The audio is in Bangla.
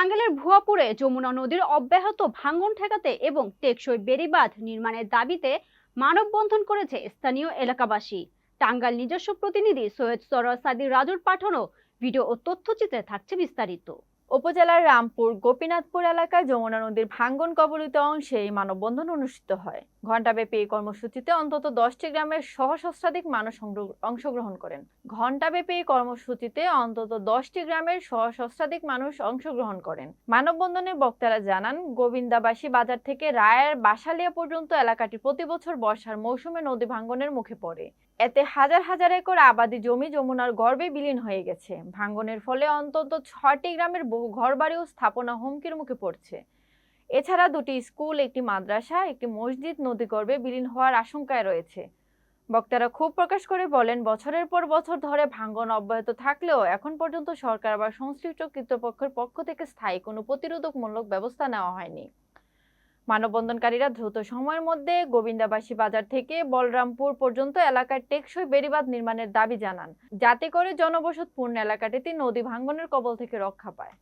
টাঙ্গাইলের ভুয়াপুরে যমুনা নদীর অব্যাহত ভাঙন ঠেকাতে এবং টেকসই বেড়িবাঁধ নির্মাণের দাবিতে মানববন্ধন করেছে স্থানীয় এলাকাবাসী। টাঙ্গাইল নিজস্ব প্রতিনিধি সৈয়দ সরোয়ার সাদি রাজুর পাঠানো ভিডিও ও তথ্যচিত্রে থাকছে বিস্তারিত। উপজেলার রামপুর গোপীনাথপুর এলাকায় যমুনা নদীর ভাঙ্গন কবলিত অংশে এই মানববন্ধন অনুষ্ঠিত হয়। ঘণ্টাব্যাপী এই কর্মসূচিতে অন্তত 10টি গ্রামের সহস্রাধিক মানুষ অংশগ্রহণ করেন। মানববন্ধনে বক্তারা জানান, গোবিন্দাবাসী বাজার থেকে রায়ের বাসালিয়া পর্যন্ত এলাকাটি প্রতি বছর বর্ষার মৌসুমে নদী ভাঙ্গনের মুখে পড়ে। এতে হাজার হাজার একর আবাদি জমি যমুনার গর্ভে বিলীন হয়ে গেছে। ভাঙ্গনের ফলে অন্তত 6টি গ্রামের বহু ঘরবাড়ি ও স্থাপনা হুমকির মুখে পড়ছে। এছাড়া 2টি স্কুল, একটি মাদ্রাসা, একটি মসজিদ নদীগর্ভে বিলীন হওয়ার আশঙ্কায় রয়েছে। বক্তারা ক্ষোভ প্রকাশ করে বলেন, বছরের পর বছর ধরে ভাঙ্গন অব্যাহত থাকলেও এখন পর্যন্ত সরকার বা সংশ্লিষ্ট কর্তৃপক্ষের পক্ষ থেকে স্থায়ী কোনো প্রতিরোধমূলক ব্যবস্থা নেওয়া হয়নি। মানববন্ধনকারীরা দ্রুত সময়ের মধ্যে গোবিন্দাবাসী বাজার থেকে বলরামপুর পর্যন্ত এলাকায় টেকসই বেড়িবাঁধ নির্মাণের দাবি জানান, যাতে করে জনবসতপূর্ণ এলাকাটিতে নদী ভাঙ্গনের কবল থেকে রক্ষা পায়।